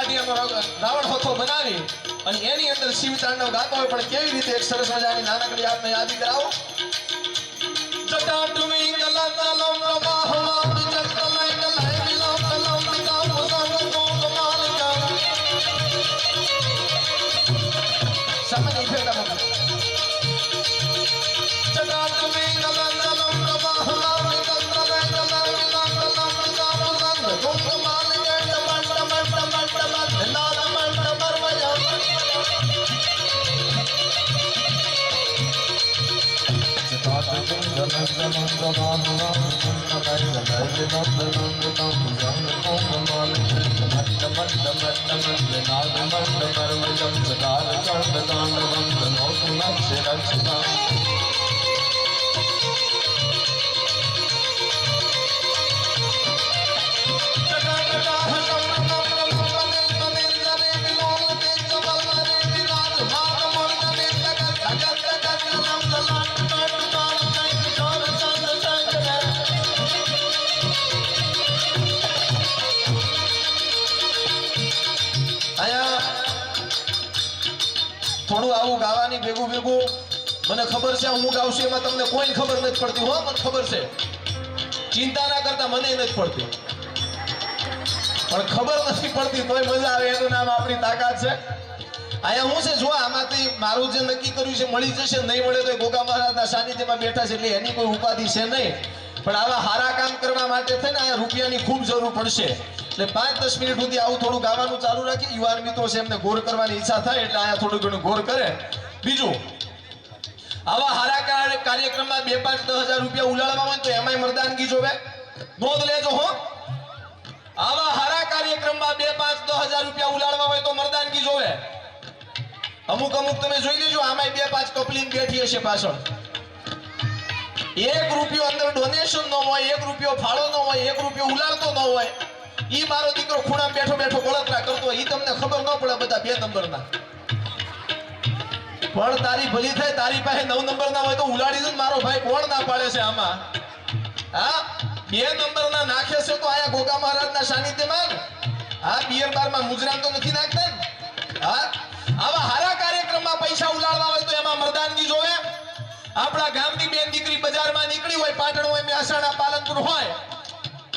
કાઢિયાનો રાવણ હોથો બનાવી અને એની અંદર શિવ તાંડવ ગાતો હોય પણ કેવી રીતે એક સરસ મજાની નાનકડી આપને યાદ કરાવો જટાટુમી ગલતલમ પ્રવાહમાં વિચક્તમય ગલય વિલમ કલમ વિકામ સંગતો કમાલિકા સામાન્ય ઇફેક્ટ આપો જટાટુમી ગલતલમ પ્રવાહમાં વિચક્તમય ગલય વિલમ કલમ વિકામ સંગતો કમાલિકા થોડું આવું ગાવાની ભેગું ભેગું મને ખબર છે હું ગાઉં છું એમાં તમને કોઈ ખબર નથી પડતી હો મને ખબર છે ચિંતા ના કરતા મને નથી પડતી પણ ખબર નથી પડતી તોય મજા આવે એનું નામ આપણી તાકાત છે આયા હું છે જો આમાંથી મારું જે નક્કી કર્યું છે મળી જશે નહીં મળે તો ગોગા મહારાજના સાનિધ્યમાં બેઠા છે એટલે એની કોઈ ઉપાધિ છે નહીં પણ આવા સારા કામ કરવા માટે થઈને અહીંયા રૂપિયાની ખૂબ જરૂર પડશે એટલે 5-10 મિનિટ સુધી આવું થોડું ગાવાનું ચાલુ રાખી યુવાન મિત્રો છે એમને ગોર કરવાની ઈચ્છા થાય એટલે અહીંયા થોડું ઘણું ગોર કરે બીજું આવા સારા કાર્યક્રમમાં 2-5-10 હજાર રૂપિયા ઉલાળવા હોય તો એમાંય મરદાનગી જોવે નોંધ લેજો હો આવા સારા કાર્યક્રમમાં 2-5-10 હજાર રૂપિયા ઉલાળવા હોય તો મરદાનગી જોવે અમુક તમે જોઈ લેજો આમાંય 2-5 કપલિંગ બેઠી હશે પાછળ 1 રૂપિયો અંદર ડોનેશન ન હોય 1 રૂપિયો ફાળો ન હોય 1 રૂપિયો ઉલાળતો ન હોય ઈ મારો દીકરો ખૂણા બેઠો બેઠો બળતરા કરતો ઈ તમને ખબર ન પડે બધા 2 નંબરના પણ તારી ભલી થાય તારી પાસે 9 નંબરના હોય તો ઉલાડી દઉં મારો ભાઈ કોણ ના પાડે છે આમાં હા 2 નંબરના નાખે છે તો આયા ગોગા મહારાજના સાનિધ્યમાં હા બિયર બારમાં મુજરામ તો નથી નાખતા હા આવા હારા કાર્યક્રમમાં પૈસા ઉલાળવા હોય તો એમાં મરદાનગી જોવે આપણા ગામની બેન દીકરી બજારમાં નીકળી હોય પાટણ હોય મહેસાણા પાલનપુર હોય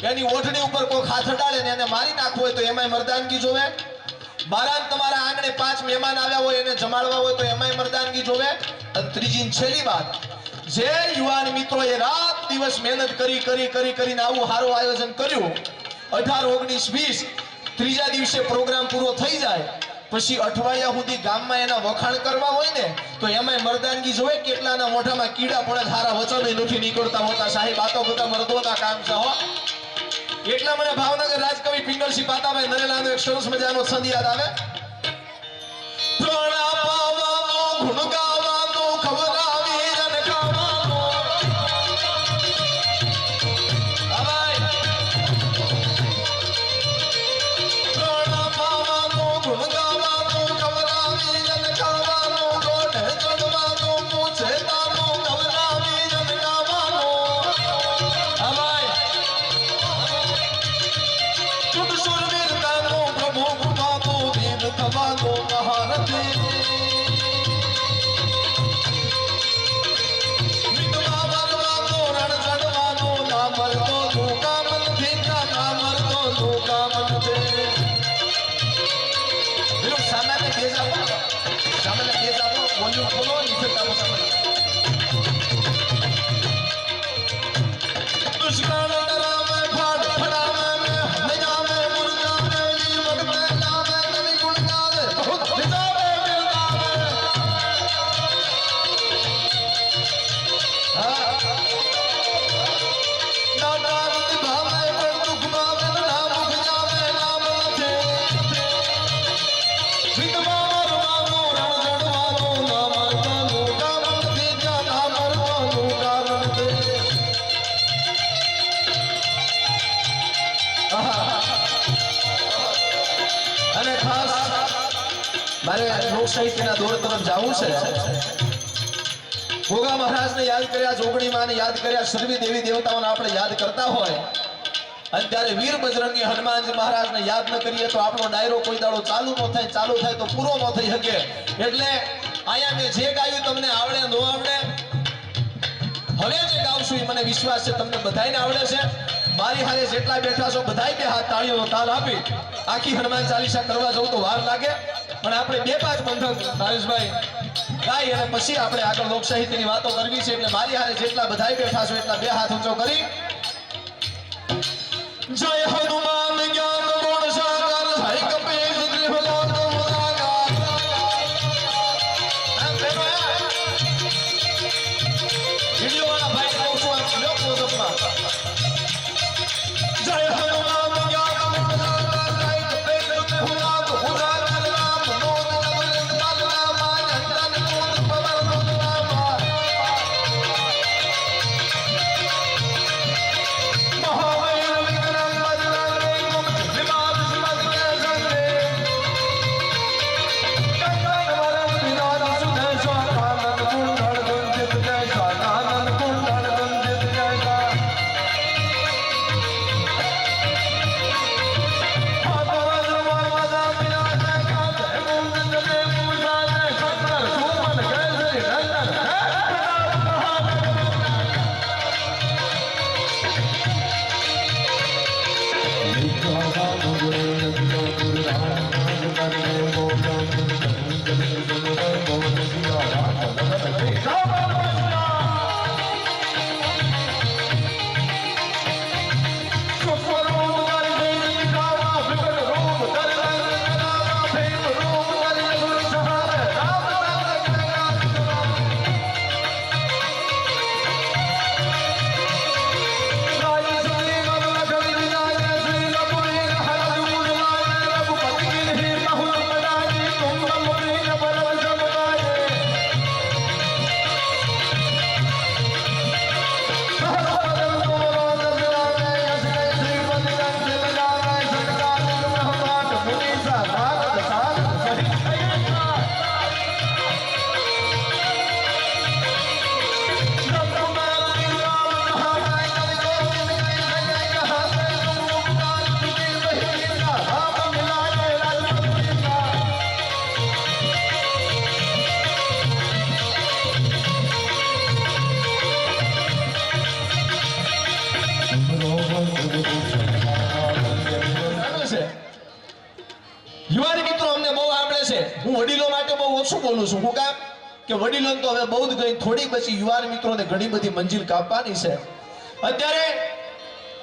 એની ઓઠણી ઉપર કોઈ હાથ અડાડે ને એને મારી નાખવો હોય તો એમાંય મરદાનગી જોવે બારાત તમારા આંગણે 5 મહેમાન આવ્યા હોય એને જમાડવા હોય તો એમાંય મરદાનગી જોવે અને ત્રીજી છેલ્લી વાત જે યુવાન મિત્રોએ રાત દિવસ મહેનત કરીને આવું સારું આયોજન કર્યું 18, 19, 20 ત્રીજા દિવસે પ્રોગ્રામ પૂરો થઈ જાય પછી અઠવાડિયા સુધી ગામમાં એના વખાણ કરવા હોય ને તો એમાંય મરદાનગી જોવે કેટલાના મોઢામાં કીડા પડે સારા વચનો નથી નીકળતા હોતા સાહેબ આ તો બધા મર્દોના કામ છે હો એટલા મને ભાવનગર રાજકવિ પિંગલસિંહ પાતાભાઈ નરેલાનો એક સરસ મજાનો છંદ યાદ આવે પ્રાણા પાવાનો ગુણ ગાવાનો ખવરાવી જન ખાવાનો ભાઈ પ્રાણા પાવાનો ગુણ ગાવાનો ખવરાવી જન ખાવાનો ગોઠે ચડવાનો પૂછે તાનો ખવરાવી જન ગાવાનો ભાઈ સુરવીરતાનો પ્રભુ ગુમાતો વીર થવાનો મહારથી મિતવા મરવાનો રણ ચડવાનો ના મરતો ધોકા મનથી ના મરતો ધોકા મનથી વિરો સામાન્ય બેજ આપો વોલ્યુમ ખોલો ઇફેક્ટ આપો સામાન્ય દુશ્મન ડરાવે ફાડ ફડાવે અને ખાસ મારે લોક સાહિત્યના દોર તરફ જવું છે ગોગા મહારાજને યાદ કર્યા જોગણી માને યાદ કર્યા સર્વે દેવી દેવતાઓને આપણે યાદ કરતા હોય અને ત્યારે વીર બજરંગી હનુમાનજી મહારાજને યાદ ન કરીએ તો આપણો ડાયરો કોઈ દાડો ચાલુ ન થાય, ચાલુ થાય તો પૂરો ન થઈ શકે. એટલે અહીંયા મેં જે ગાયું તમને આવડે ન આવડે, હવે જે ગાવશું એ મને વિશ્વાસ છે તમને બધાયને આવડે છે. મારી હારે જેટલા બેઠા છો બધાય બે હાથ તાળીઓનો તાલ આપી આખી હનુમાન ચાલીસા કરવા જવું તો વાર લાગે, પણ આપણે 2-5 બંધક નરેશભાઈ ગાઈ અને પછી આપણે આગળ લોક સાહિત્યની વાતો કરવી છે. એટલે મારી હારે જેટલા બધાય બેઠા છો એટલા 2 હાથ ઊંચો કરી જય હનુમાન જ્ઞાન ગુણ સાગર હરિ કપીશ ત્રિભુવન મુરાગાર. વિડિયો વાળા ભાઈ કહું છું આમ લ્યો પ્રોજેક્ટમાં જય હનુમાન જ્ઞાન ગુણ સાગર હરિ કપીશ ત્રિભુવન મુરાગાર રામ નો યુવાન મિત્રો અમને બહુ આવડે છે. હું વડીલો માટે બહુ ઓછું બોલું છું. હું કામ કે વડીલો તો હવે બહુ જ ગઈ, થોડી પછી યુવાન મિત્રોને ઘણી બધી મંજિલ કાપવાની છે. અત્યારે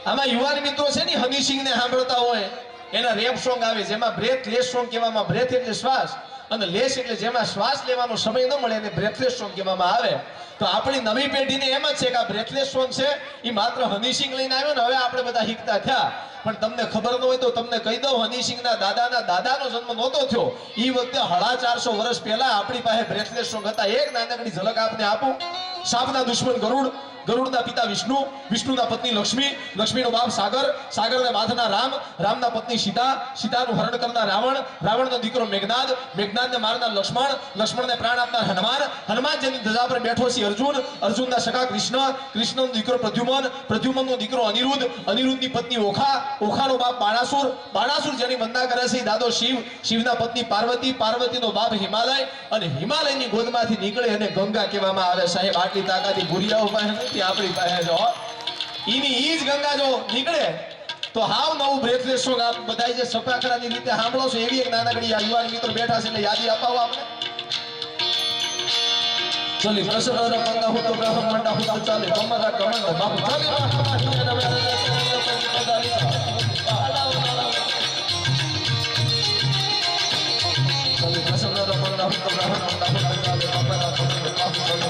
આમાં યુવાન મિત્રો છે ને હનીસિંહને સાંભળતા હોય એના રેપ સોંગ આવે જેમાં બ્રેથલેસ સોંગ કહેવામાં, બ્રેથ એટલે શ્વાસ અને લેસ એટલે જેમાં શ્વાસ લેવાનો સમય ન મળે એને બ્રેથલેસ સોંગ કહેવામાં આવે. તો આપણી નવી પેઢીને એમ જ છે કે આ બ્રેથલેસ સોંગ છે એ માત્ર હનીસિંહ લઈને આવ્યો ને હવે આપણે બધા શીખતા થયા. પણ તમને ખબર ન હોય તો તમને કહી દઉં, હનીસિંહના દાદાનો જન્મ નહોતો થયો એ વખતે 450 વર્ષ પહેલા આપણી પાસે બ્રેથલેસ સોંગ હતા. એક નાનકડી ઝલક આપને આપું. સાપના દુશ્મન ગરુડ, ગરુડના પિતા વિષ્ણુ, વિષ્ણુના પત્ની લક્ષ્મી, લક્ષ્મીનો બાપ સાગર, સાગરને બાંધનાર રામ, રામના પત્ની સીતા, સીતાનું હરણ કરનાર રાવણ, રાવણનો દીકરો મેઘનાદ, મેઘનાદને મારનાર લક્ષ્મણ, લક્ષ્મણને પ્રાણ આપનાર હનુમાન, હનુમાન જેની ધજા પર બેઠો છે અર્જુન, અર્જુનના સખા કૃષ્ણ, કૃષ્ણનો દીકરો પ્રદ્યુમન, પ્રદ્યુમનનો દીકરો અનિરુદ્ધ, અનિરુદ્ધની પત્ની ઓખા, ઓખાનો બાપ બાણાસુર, બાણાસુર જેની વંદના કરે છે દાદો શિવ, શિવના પત્ની પાર્વતી, પાર્વતીનો બાપ હિમાલય અને હિમાલયની ગોદમાંથી નીકળે અને ગંગા કહેવામાં આવે. સાહેબ આટલી તાકાતી ભૂરિયાઓ પાસે નથી, આપણી પાસે જો ઈની ઈ જ ગંગા જો નીકળે તો હાવ નવું બ્રેથલેસ સોંગ આપ બધા જે સપાખરાની રીતે સાંભળો છો એવી એક નાનકડી આ યુવાન મિત્રો બેઠા છે એટલે યાદી અપાવો આપણે. ચલી પ્રસન્ન રંગા હું તો બ્રહ્મ મંડા હું તો ચાલે કમરા કમંડ બાપુ ચાલે પ્રસન્ન રંગા હું તો બ્રહ્મ મંડા હું તો ચાલે કમરા કમંડ બાપુ ચાલે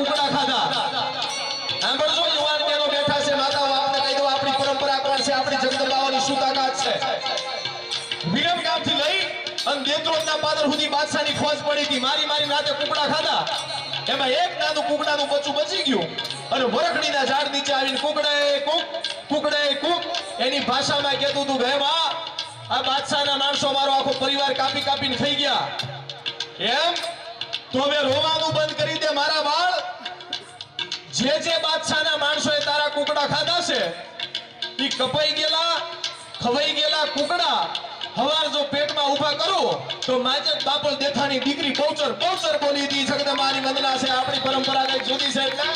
કુકડા ખાધા. સાંભળજો યુવાન બહેનો બેઠા છે, માતાઓ આપને કહી દો આપણી પરંપરા કોણ છે, આપણી જગદંબાઓની શું તાકાત છે. વિરમગામથી લઈ અને દેત્રોડના પાદર સુધી બાદશાહની ફોજ પડી હતી. મારી રાતે કુકડા ખાધા. એમાં એક નાનું કુકડાનું બચ્ચું બચી ગયું અને વરખડીના ઝાડ નીચે આવીને કુકડે કુક એની ભાષામાં કહેતું હતું કે હે માં, આ બાદશાહના માણસો મારો આખો પરિવાર કાપીને ખાઈ ગયા. એમ તો હવે રોવાનું બંધ કરી દે મારા બાળ. જે બાદશાહના માણસોએ તારા કુકડા ખાધા છે ઈ કપાઈ ગયેલા ખવાઈ ગયેલા કુકડા હવાર જો પેટમાં ઊભા કરો તો માજત બાપલ દેથાની દીકરી પૌચર બોલી હતી. જગદંબાની વંદના છે, આપણી પરંપરા કઈ જુદી છે. એટલે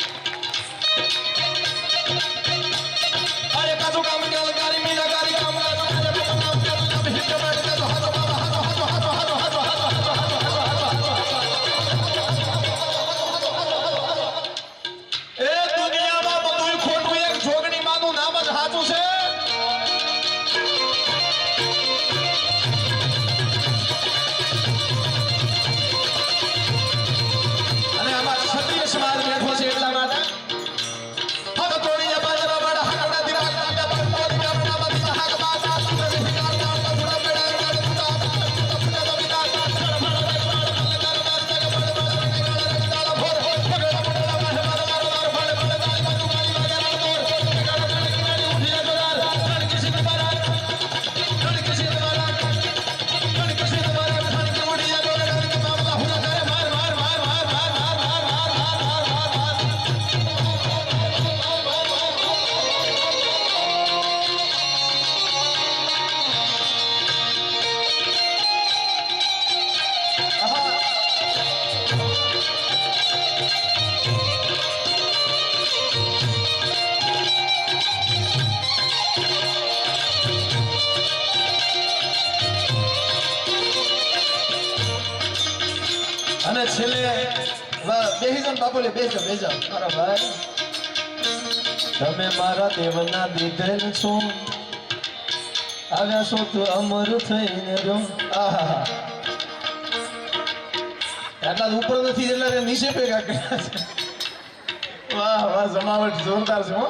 અરે કાજુ કામ કે અલકારી મીનાકારી કામ કાજુ કામ કે હિટ માર કે તો હાથો બાબા હાથો એ દુનિયામાં બધું ખોટું, એક જોગણી માનું નામ જ સાચું છે. અને આમાં ક્ષત્રિય સમાજ બેઠો છે એટલા માટે હાથ તોડીને બાજરા વાળા હાકડા દિરા કાંડા પર તોડી કાપના મત હાક બાતા શિકાર કાંડા થોડા બેડા અને છેલ્લે બેહી જાવ બાપુલે બેસજો મારા ભાઈ, તમે મારા દેવના દીધેલ છો, આવ્યા છો તો અમર થઈને રહો. આહા એટલા ઉપર નથી એટલે નીચે ભેગા કર્યા છે. વાહ જમાવટ જોરદાર છે હો.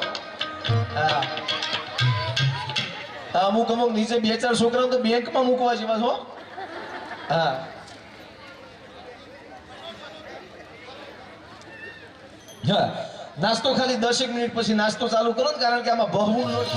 હા અમુક નીચે 2-4 છોકરાઓ તો બેંકમાં મૂકવા જેવા છો. હા નાસ્તો ખાલી 10 મિનિટ પછી નાસ્તો ચાલુ કરો ને, કારણ કે આમાં બહુ લોટ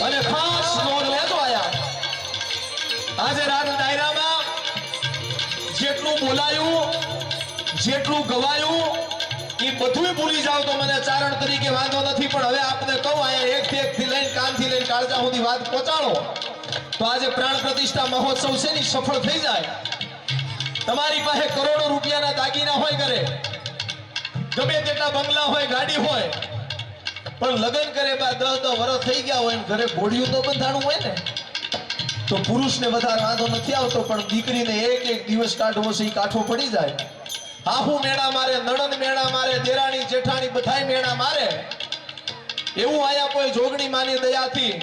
અને ખાસ નોંધ લેતો આયા. આજે રાત ડાયરામાં જેટલું બોલાયું જેટલું ગવાયું એ બધું ભૂલી જાવ તો મને ચારણ તરીકે વાંધો નથી, પણ હવે આપને કહું આયા એક થી લઈને કાનથી લઈને કાળજા સુધી વાત પહોંચાડો તો આજે પ્રાણ પ્રતિષ્ઠા મહોત્સવ છે ને સફળ થઈ જાય. તમારી પાસે કરોડો રૂપિયાના દાગીના હોય, ઘરે ગમે તેટલા બંગલા હોય, ગાડી હોય, પણ લગ્ન કરે બાદ 10 વર્ષ થઈ ગયા હોય ને ઘરે ઘોડિયું તો બંધાણું હોય ને તો પુરુષને વધારે વાંધો નથી આવતો, પણ દીકરીને એક દિવસ કાઢવો છે એ કાઠો પડી જાય. હાહુ મેળા મારે, નણંદ મેળા મારે, દેરાણી જેઠાણી બધાય મેળા મારે. એવું આયા કોઈ જોગણી માની દયાથી,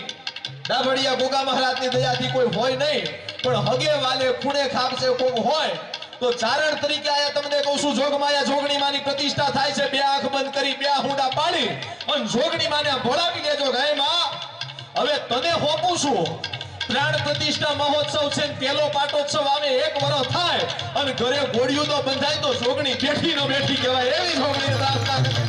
ડાભડિયા ગોગા મહારાજની દયાથી કોઈ હોય નહીં, પણ હગે વાલે ખૂણે ખાપસે કોક હોય તો ચારણ તરીકે આયા. તમને કહું છું જોગમાયા જોગણી માની પ્રતિષ્ઠા થાય છે. 2 આંખ બંધ કરી 2 હુંડા પાડી અને જોગણી માને ભોળાવી લેજો. હે માં, હવે તને હોપું છું પ્રાણ પ્રતિષ્ઠા મહોત્સવ છે, પેલો પાટોત્સવ આવે 1 વર્ષ થાય અને ઘરે ઘોડિયું તો બંધાય તો જોગણી બેઠી નો બેઠી કહેવાય એવી જોગણી પ્રાર્થના કરે.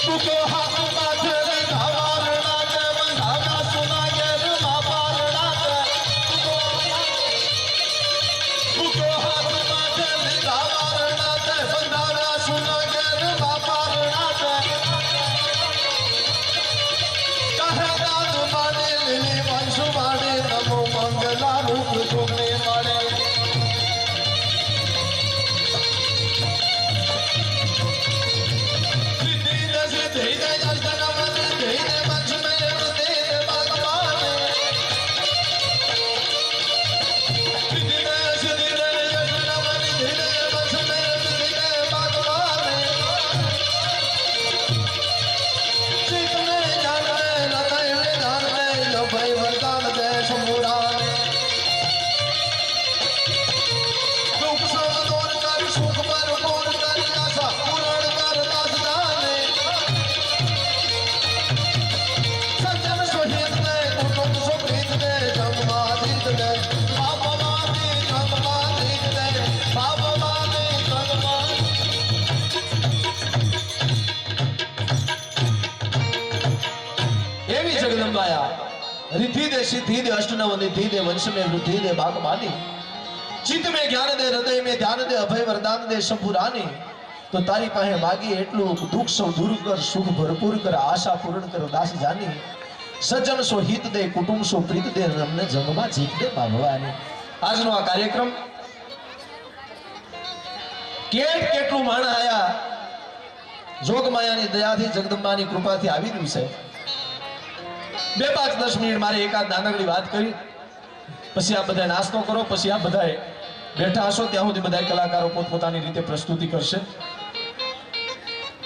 તું તો હાથ માથે ધાવારણા કે બંધાના સુના કે માપારણા કે તું તો હાથ માથે ધાવારણા કે બંધાના સુના કે દેવી જગદંબાયા रिद्धि दे सिद्धि दे अष्टनव निधि दे वंश में वृद्धि दे बागबानी चित्त में ज्ञान दे हृदय में ध्यान दे अभय वरदान दे शंभुरानी तो तारी पाहे मागी एटलू दुख सौ दूर कर सुख भरपूर कर आशा पूर्ण कर दास जानी सज्जन सो हित दे कुटुंब सो प्रीत दे रमने जंगमा जीत दे भगवानी આજનો આ કાર્યક્રમ કેટલું માણ આયા જોગમાયાની દયાથી જગદંબાની કૃપાથી આવી રહ્યું છે 2-5-10 મિનિટ મારે એકાદ નાનકડી વાત કરી પછી આ બધા નાસ્તો કરો પછી આ બધાએ બેઠા હશો ત્યાં સુધી બધા કલાકારો પોતપોતાની રીતે પ્રસ્તુતિ કરશે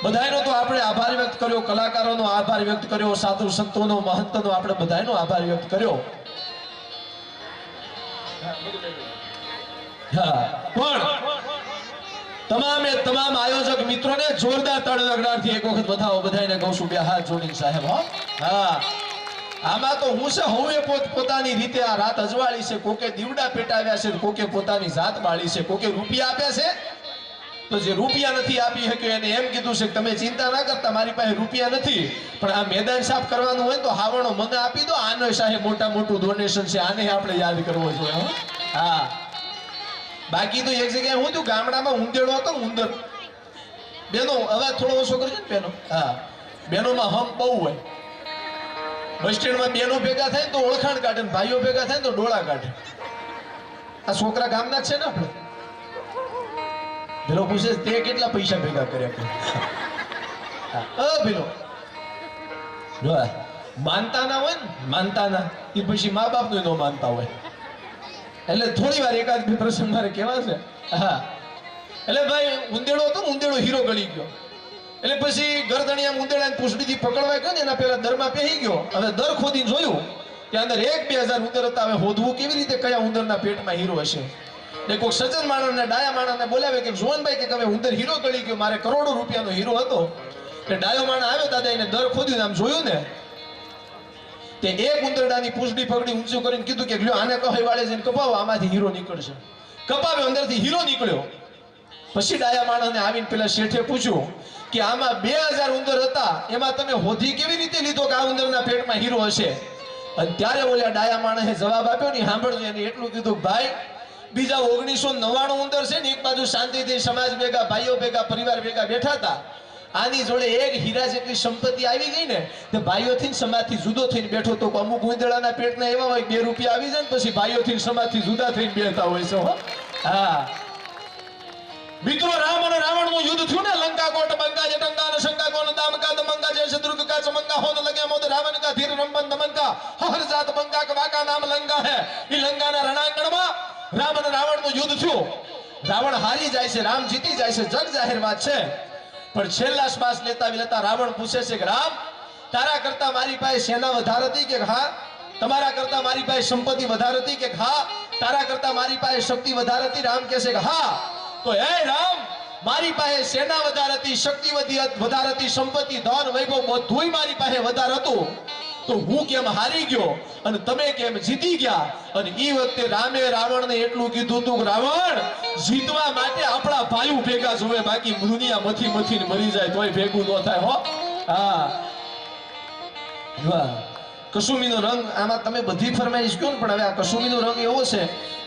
બધાયનો તો આપણે આભાર વ્યક્ત કર્યો કલાકારોનો આભાર વ્યક્ત કર્યો સાધુ સંતોનો મહંતનો આપણે બધાયનો આભાર વ્યક્ત કર્યો હા પણ તમામે તમામ આયોજક મિત્રોને જોરદાર તાળીઓથી એક વખત બતાવો બધાયને કહું છું બે હાથ જોડીને સાહેબ હા આમાં તો હું છે હવે પોતાની રીતે આ રાત અજવાળી છે કોકે દીવડા પેટાવ્યા છે કોકે પોતાની જાત બાળી છે કોકે રૂપિયા આપ્યા છે તો જે રૂપિયા નથી આપી શક્યો એને એમ કીધું છે કે તમે ચિંતા ના કરતા મારી પાસે રૂપિયા નથી પણ આ મેદાન સાફ કરવાનું હોય તો હાવણો મને આપી દો આનો સાહેબ મોટા મોટું ડોનેશન છે આને આપણે યાદ કરવો જોઈએ હા બાકી તો એક જગ્યાએ હું તો ગામડામાં ઉંદેડો હતો ઉંદર બેનો અવાજ થોડો ઓછો કરજો ને બેનો હા બેનોમાં હમ બહુ હોય બસ સ્ટેન્ડમાં બેનો ભેગા થાય તો ઓળખાણ કાઢે ભાઈઓ ભેગા થાય તો ડોળા કાઢે આ છોકરા ગામના જ છે ને આપણે પેલો પૂછે તે કેટલા પૈસા ભેગા કર્યા પેલો માનતા ના હોય ને માનતા ના એ પછી મા બાપ નું ન માનતા હોય એટલે થોડી વાર એકાદ બે પ્રસંગ મારે કેવા છે હા એટલે ભાઈ ઉંદેડો હતો ને ઉંદેડો હીરો ગળી ગયો એટલે પછી ગરદણિયા ઉંદેડાને પૂંછડીથી પકડવા ગયો ને એના પેલા દરમાં પહેરી ગયો હવે દર ખોદીને જોયું કે અંદર 1-2 હજાર ઉંદર હતા હવે હોદવું કેવી રીતે કયા ઉંદરના પેટમાં હીરો હશે એટલે કોઈ સજ્જન માણસને ડાયા માણસને બોલાવે કે જોનભાઈ કે હવે ઉંદર હીરો ગળી ગયો મારે કરોડો રૂપિયાનો હીરો હતો એટલે ડાયો માણસ આવ્યો દાદા એને દર ખોદ્યું આમ જોયું ને તે એક ઉંદરડાની પૂંછડી પકડી ઊંચું કરીને કીધું કે લ્યો આને કહી વાળે છે કપાવો આમાંથી હીરો નીકળશે કપાવ્યો અંદરથી હીરો નીકળ્યો પછી ડાયા માણસને આવીને પેલા શેઠે પૂછ્યું કે આમાં 2000 ઉંદર હતા એમાં તમે હોધી કેવી રીતે લીધો કે આ ઉંદરના પેટમાં હીરો હશે અને ત્યારે ઓલા ડાયા માણસે જવાબ આપ્યો ને સાંભળજો એને એટલું કીધું ભાઈ બીજા 1999 ઉંદર છે ને એક બાજુ શાંતિથી સમાજ ભેગા ભાઈઓ ભેગા પરિવાર ભેગા બેઠા હતા આની જોડે એક હીરા જેટલી સંપત્તિ આવી ગઈ ને તે ભાઈઓથી સમાજથી જુદો થઈને બેઠો તો અમુક ઉંદરડાના પેટના એવા હોય 2 રૂપિયા આવી જાય ને પછી ભાઈઓથી સમાજથી જુદા થઈને બેઠા હોય છે હા મિત્રો રામ અને રાવણ નું યુદ્ધ થયું ને લંકા કોટ બંકા જટંકા ને શંકા કોન દામકા દમંકા જૈસે દુર્ગ કા ચમંકા હોન લગે મોદ રાવણ કા ધીર રંબન દમંકા હર જાત બંકા કા વાકા નામ લંકા હે ઈ લંકાના રણાંગણમાં રામ અને રાવણ નું યુદ્ધ થયું રાવણ હારી જાય છે રામ જીતી જાય છે જગ જાહેર વાત છે પણ છેલ્લા શ્વાસ લેતા રાવણ પૂછે છે કે રામ તારા કરતા મારી પાસે સેના વધારે હતી કે હા તમારા કરતા મારી પાસે સંપત્તિ વધારે હતી કે હા તારા કરતા મારી પાસે શક્તિ વધારે હતી રામ કહે છે કે હા તો હે રામ મારી પાસે સેના વધારે હતી શક્તિ વધારે હતી સંપત્તિ ધન વૈભવ બધુંય મારી પાસે વધારે હતું તો હું કેમ હારી ગયો અને તમે કેમ જીતી ગયા અને ઈ વખતે રામે રાવણને એટલું કીધું તું કે રાવણ જીતવા માટે આપણા ભાઈઓ ભેગા જોવે બાકી દુનિયા મથી મથીને મરી જાય તોય ભેગું ન થાય હો હા વાહ કસુમીનો રંગ આમાં તમે બધી ફરમાઈશ કહો ને પણ હવે આ કસુમીનો રંગ એવો છે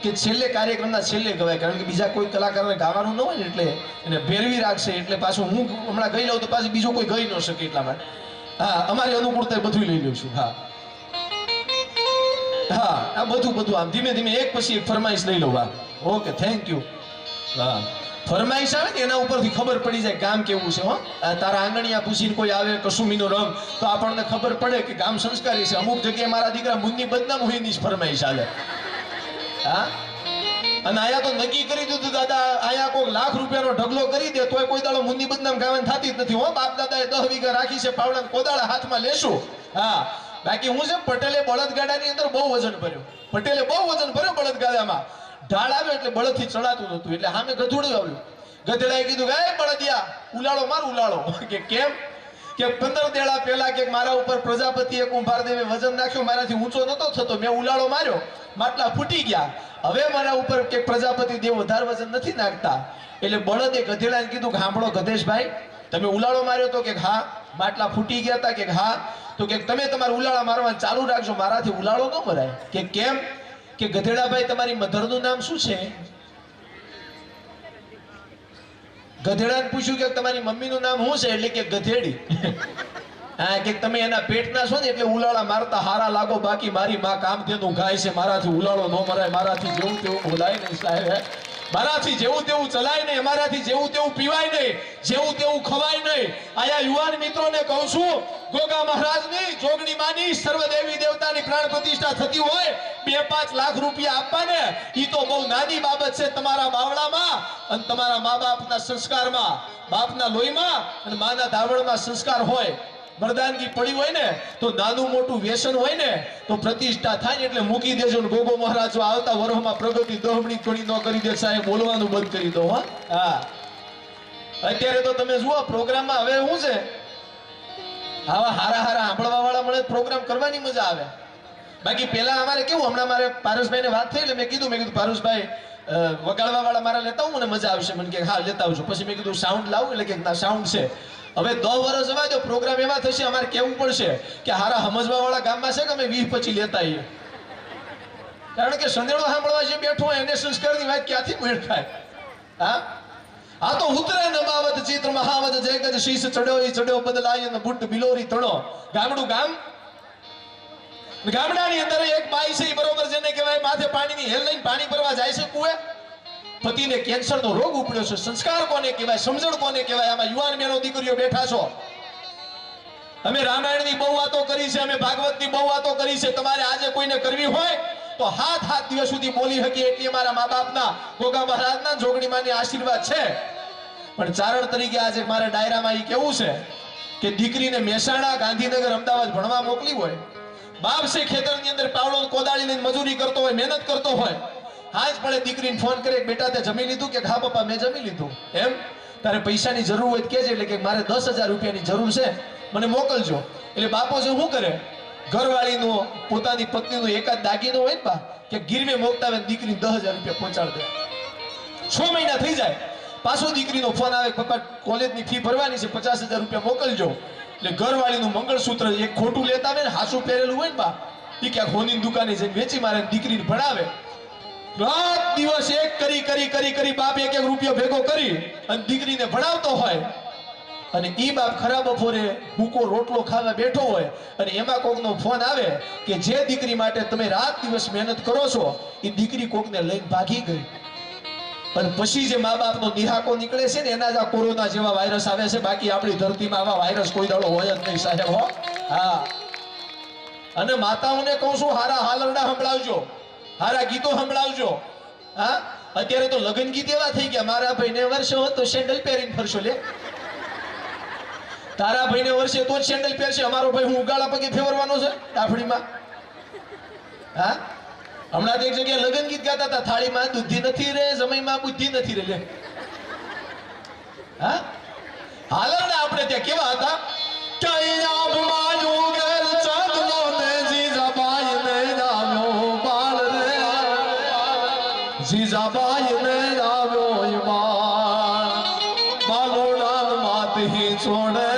કે છેલ્લે કાર્યક્રમના છેલ્લે ગવાય કારણ કે બીજા કોઈ કલાકારને ગાવાનું ન હોય ને એટલે એને ભેરવી રાખશે એટલે પાછું હું હમણાં ગઈ લઉં તો પાછું બીજો કોઈ ગઈ ન શકે એટલા માટે હા અમારી અનુકૂળતા બધું લઈ લઉં છું હા હા આ બધું આમ ધીમે ધીમે એક પછી એક ફરમાઈશ લઈ લઉં હા ઓકે થેન્ક યુ હા ફરમાઈશ આવે ને એના ઉપરથી ખબર પડી જાય ગામ કેવું છે હો તારા આંગણિયા પૂછીને કોઈ આવે કસુમીનો રંગ તો આપણને ખબર પડે કે ગામ સંસ્કારી છે અમુક જગ્યાએ મારા દીકરા મુન્ની બદનામ હોય ની જ ફરમાઈશ આવે હા અને આયા તો નક્કી કરી દીધું દાદા આયા કોઈ લાખ રૂપિયાનો ઢગલો કરી દે તોય કોઈ દાડો મુન્ની બદનામ ગાવાની થતી જ નથી હો બાપ દાદાએ 10 વીઘા રાખી છે પાવડા કોદાળા હાથમાં લેશું હા બાકી હું છે પટેલે બળદગાડાની અંદર બહુ વજન ભર્યો પટેલે બહુ વજન ભર્યો બળદગાડામાં ઢાળ આવ્યો એટલે બળદથી ચડાતું નતું એટલે સામે ગધુડું આવ્યું ગધેડાએ કીધું કે એ બળદિયા ઉલાળો માર ઉલાળો કે કેમ કે 15 દેડા પહેલા કે મારા ઉપર પ્રજાપતિએ કુંભારદેવે વજન નાખ્યો મારાથી ઊંચો નતો થતો મેં ઉલાળો માર્યો માટલા ફૂટી ગયા હવે મારા ઉપર કે પ્રજાપતિ દેવ વધારે વજન નથી નાખતા એટલે બળદે ગધેડાને કીધું કે સાંભળો ગધેશભાઈ તમે ઉલાળો માર્યો તો કે હા માટલા ફૂટી ગયા હતા કે હા તો કે તમે તમારા ઉલાળા મારવાનું ચાલુ રાખજો, મારાથી ઉલાળો ન મરાય. કે કેમ? કે ગધેડાભાઈ તમારી મધરનું નામ શું છે? ગધેડાને પૂછ્યું કે તમારી મમ્મીનું નામ શું છે? એટલે કે ગધેડી. હા, કે તમે એના પેટના છો ને એટલે ઉલાળા મારતા હારા લાગો, બાકી મારી માં કામ તેનું ગાય છે, મારાથી ઉલાળો ન મરાય, મારાથી જેવું તેવું બોલાય નહીં સાહેબ, મારાથી જેવું તેવું ચલાય નહીં, મારાથી જેવું તેવું પીવાય નહીં, જેવું તેવું ખવાય નહીં. આયા યુવાન મિત્રોને કહું છું, ગોગા મહારાજની જોગણી માની સર્વ દેવી દેવતાની પ્રાણ પ્રતિષ્ઠા થતી હોય 2-5 લાખ રૂપિયા આપવા ને, ઈ તો બહુ નાની બાબત છે તમારા બાવળામાં અને તમારા મા બાપના સંસ્કારમાં, બાપના લોહીમાં અને માના ધાવણમાં સંસ્કાર હોય, મરદાનગી પડી હોય ને, તો નાનું મોટું વ્યસન હોય ને તો પ્રતિષ્ઠા થાય ને એટલે મૂકી દેજો ને ગોગો મહારાજ આવતા વર્ષમાં પ્રગતિ દહમણી થોડી ન કરી દે સાહેબ, બોલવાનું બંધ કરી દો. હા, અત્યારે તો તમે જુઓ પ્રોગ્રામમાં હવે શું છે, આવા હારા હારા સાંભળવા વાળા મળે પ્રોગ્રામ કરવાની મજા આવે. બાકી પેલા અમારે કેવું, હમણાં મારે પારસભાઈ ને વાત થઈ એટલે મેં કીધું પારસભાઈ વગાડવા વાળા મારા લેતા હું, મને મજા આવશે. મને કે હા લેતા આવજો. પછી મેં કીધું સાઉન્ડ લાવું, એટલે કે ના સાઉન્ડ છે. હવે 10 વર્ષ જવા દો, પ્રોગ્રામ એવા થશે અમારે કેવું પડશે કે હારા સમજવા વાળા ગામમાં છે કે અમે 20-25 લેતા આવીએ. કારણ કે સંદેડો સાંભળવા જે બેઠો હોય એને સંસ્કારની વાત ક્યાંથી મેળ ખાય? હા, આ તો ઉતરે નબાવત ચિત્ર મહાવત જયગજ શીશ ચડ્યો ઈ ચડ્યો બદલાય ને બુટ બિલોરી તણો. ગામડું ગામ, ગામડાની અંદર એક બાઈ છે બરોબર, જેને કહેવાય માથે પાણીની હેલ લઈને પાણી ભરવા જાય છે કુએ. પતિને કેન્સરનો રોગ ઉપડ્યો છે. સંસ્કાર કોને કહેવાય, સમજણ કોને કહેવાય? આમાં યુવાન બહેનો દીકરીઓ બેઠા છો. અમે રામાયણની બહુ વાતો કરી છે, અમે ભાગવતની બહુ વાતો કરી છે. તમારે આજે કોઈને કરવી હોય તો હાથ દિવસ સુધી બોલી શકી એટલી અમારા મા બાપના, ગોગા મહારાજના, જોગણી માની આશીર્વાદ છે. પણ ચારણ તરીકે આજે મારે ડાયરામાં એ કેવું છે કે દીકરીને મહેસાણા, ગાંધીનગર, અમદાવાદ ભણવા મોકલી હોય, બાપ છે ખેતરની અંદર પાવડો કોદાળી લઈને મજૂરી કરતો હોય, મહેનત કરતો હોય, હાજ પડે દીકરીને ફોન કરે, બેટા તે જમી લીધું? કે હા પપ્પા મેં જમી લીધું. એમ? તારે પૈસાની જરૂર હોય કે છે, એટલે કે મારે 10,000 રૂપિયાની જરૂર છે, મને મોકલજો. એટલે બાપો છે શું કરે, ઘરવાળીનો, પોતાની પત્નીનો એકાદ દાગીનો હોય ને કે ગીરવે મોકતા હોય, દીકરીને 10,000 રૂપિયા પહોંચાડ દે. 6 મહિના થઈ જાય, પાછો દીકરીનો ફોન આવે, પપ્પા કોલેજની ફી ભરવાની છે, 50,000 રૂપિયા મોકલજો. એટલે ઘરવાળીનું મંગળસૂત્ર એક ખોટું લેતા આવે ને, હાસું પહેરેલું હોય ને બા, એ ક્યાંક હોની દુકાને જઈને વેચી મારે દીકરીને ભણાવે. રાત દિવસ એક કરી બાપ 1-1 રૂપિયો ભેગો કરી અને દીકરીને ભણાવતો હોય, અને ઈ બાપ ખરાબ બપોરે ભૂકો રોટલો ખાવા બેઠો હોય અને એમાં કોકનો ફોન આવે કે જે દીકરી માટે તમે રાત દિવસ મહેનત કરો છો એ દીકરી કોકને લઈને ભાગી ગઈ. અને પછી જે મા બાપનો નિહાકો નીકળે છે ને એના જ આ કોરોના જેવા વાયરસ આવે છે. બાકી આપણી ધરતીમાં આવા વાયરસ કોઈ દાડો હોય જ નહીં સાહેબ. હો હા, અને માતાઓને કહું છું, હારા હાલરડા સંભળાવજો, હારા ગીતો સંભળાવજો. હા, અત્યારે તો લગ્ન ગીત એવા થઈ ગયા, મારા ભાઈને વર્ષે હોત તો સેન્ડલ પહેરીને ફરશો. લે, તારા ભાઈને વર્ષે તો જ સેન્ડલ પહેરશે, અમારો ભાઈ હું ઉગાડા પગે ફેરવાનો છે ડાફડીમાં. હા, હમણાં એક જગ્યાએ લગ્ન ગીત ગાતા હતા, થાળીમાં દૂધી નથી રે, જમાઈમાં બુદ્ધિ નથી રે. લે, હા, હાલરડા આપણે ત્યાં કેવા હતા, જીજાબાઈ ને આવ્યો ઈમાન, બાલો ડાલ માત હી છોડે,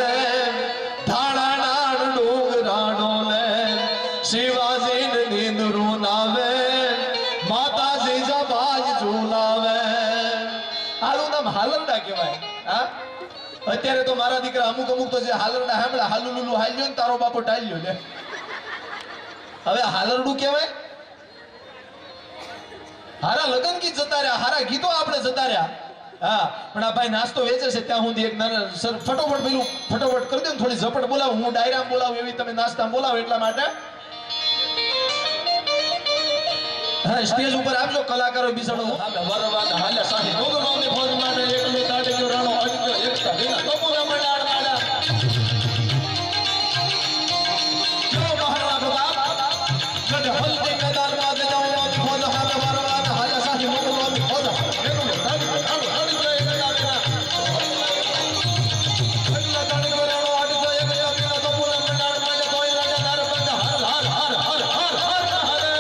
ધાણા ડાળ ડુંગરાનો લે, શિવાજી ને નીંદરું નાવે, માતા જીજાબાઈ ઝુલાવે. આનું નામ હાલરડા કહેવાય. હા, અત્યારે તો મારા દીકરા અમુક તો જે હાલરડા સાંભળે, હાલુ લુલુ હાલ્યો ને તારો બાપો ટાલ્યો. લે, હવે હાલરડું કહેવાય? હારા લગન ગીત જતા રહ્યા, હારા ગીતો આપણે જતા રહ્યા. હા, પણ આ ભાઈ નાસ્તો વેચે છે ત્યાં સુધી એક નાના સર ફટોફટ પેલું ફટોફટ કરી દો ને, થોડી ઝપટ બોલાવો. હું ડાયરામ બોલાવું એવી તમે નાસ્તા બોલાવો એટલા માટે. હા, સ્ટેજ ઉપર આવજો કલાકારો બિસાડો. વરવાદ હાલે સાહી ગોગમાની ફોજ માટે એકલો તાડે ગયો રાણો અડક્યો એકતા વિના કપૂરા મંડાળ માડા. જો મહારાણા પ્રતાપ જડ હલ્દી મેદાનમાં જ જાઉં ફોજ હાલે વરવાદ હાલે સાહી ગોગમાની ફોજ એકલો તાડે ગયો રાણો અડક્યો એકતા વિના એટલા તાડે ગયો રાણો અડક્યો એકતા વિના કપૂરા મંડાળ માડે કોઈ લાડા દાર બંધ હર હર હર હર હર હર હરે.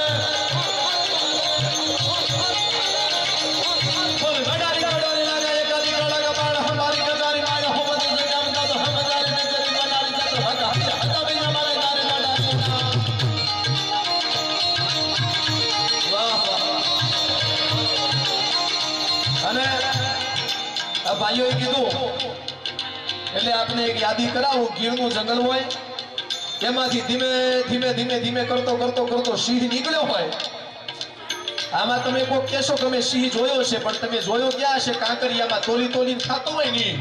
ભાઈઓએ કીધું એટલે આપને એક યાદી કરાવું. ગીરનું જંગલ હોય એમાંથી ધીમે ધીમે ધીમે ધીમે કરતો કરતો કરતો સિંહ નીકળ્યો હોય. આમાં તમે કોઈ કહેશો કે અમે સિંહ જોયો છે, પણ તમે જોયો ક્યાં હશે? કાંકરિયામાં તોલી તોલીને ખાતો હોય નહીં.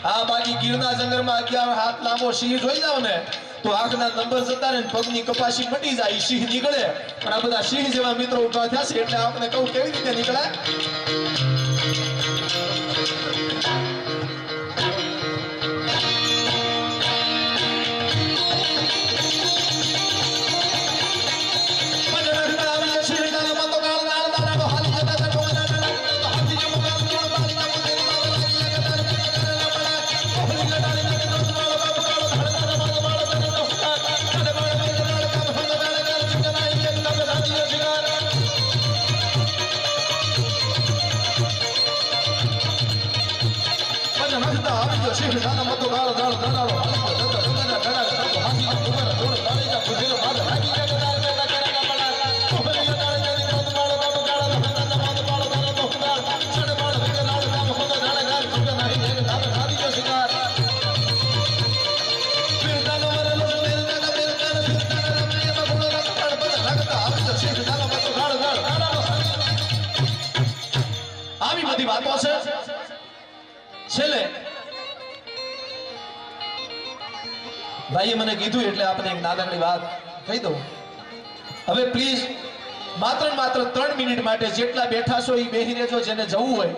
આ બાકી ગીરના જંગલમાં 11 હાથ લાંબો સિંહ જોઈ જાવ ને તો આંખના નંબર જતા રહે, પગની કપાસી મટી જાય, સિંહ નીકળે. પણ આ બધા સિંહ જેવા મિત્રો ઉભા થયા છે એટલે આપણે કહું કેવી રીતે નીકળે. આવી બધી વાતો છે. છેલ્લે ભાઈએ મને કીધું એટલે આપણે એક નાનકડી વાત કહી દઉં. હવે પ્લીઝ માત્ર 3 મિનિટ માટે જેટલા બેઠા છો એ બેહી રહેજો. જેને જવું હોય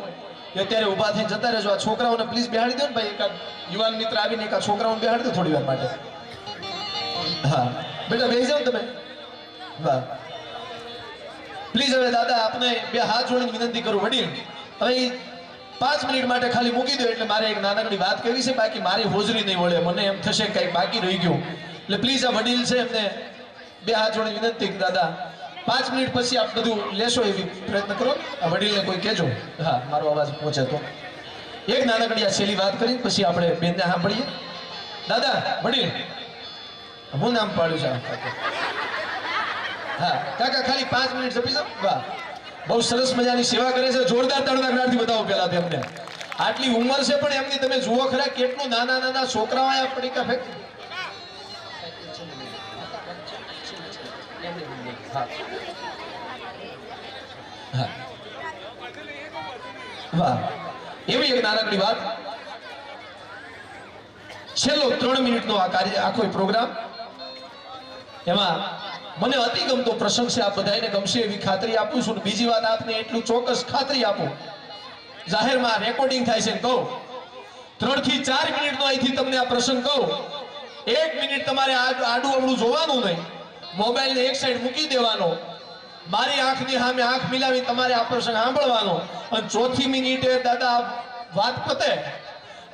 એ અત્યારે ઊભા થઈને જતા રહેજો. આ છોકરાઓને પ્લીઝ બેહાડી દો ને ભાઈ. એકાદ યુવાન મિત્ર આવીને એકાદ છોકરાઓને બેહાડી દો થોડી વાર માટે. હા બેટા બેસી જાઓ તમે. વાહ પ્લીઝ. હવે દાદા આપને બે હાથ જોડીને વિનંતી કરું વડીલ, હવે 5 મિનિટ માટે ખાલી મૂકી દો. એટલે મારે એક નાનકડી વાત કરવી છે. બાકી મારી હોજરી નહીં વળે. મને એમ થશે કે કંઈક બાકી રહી ગયું. એટલે પ્લીઝ આ વડીલ છે એમને બે હાથ જોડીને વિનંતી દાદા 5 મિનિટ પછી આપ બધું લેશો એવી પ્રયત્ન કરો. આ વડીલને કોઈ કહેજો. હા મારો અવાજ પહોંચે તો. એક નાનકડી આ છેલ્લી વાત કરી પછી આપણે બેનને સાંભળીએ. દાદા વડીલ હું નામ પાડ્યું છે. હા કાકા ખાલી 5 મિનિટ જપી જાઓ. વાહ બહુ સરસ મજાની સેવા કરે છે. જોરદાર તળનાથી બતાવો પેલા તેમને. આટલી ઉંમર છે પણ એમની તમે જુઓ ખરા કેટલું નાના નાના છોકરાઓ આ પડીકા ફેંક. વાહ એવી એક નાનકડી વાત. છેલ્લો 3 મિનિટનો આ કાર્ય આખો પ્રોગ્રામ. એમાં મને અતિ ગમતો પ્રસંગ છે. આપ બધાને ગમશે એવી ખાતરી આપું છું. બીજી વાત આપને એટલું ચોક્કસ ખાતરી આપું, જાહેરમાં રેકોર્ડિંગ થાય છે કહું 3 થી 4 મિનિટનો અહીંથી તમને આ પ્રસંગ કહું. 1 મિનિટ તમારે આડું અવળું જોવાનું નહીં. મોબાઈલને એક સાઈડ મૂકી દેવાનો. મારી આંખની સામે આંખ મિલાવી તમારે આ પ્રસંગ સાંભળવાનો. અને 4થી મિનિટે દાદા વાત પતે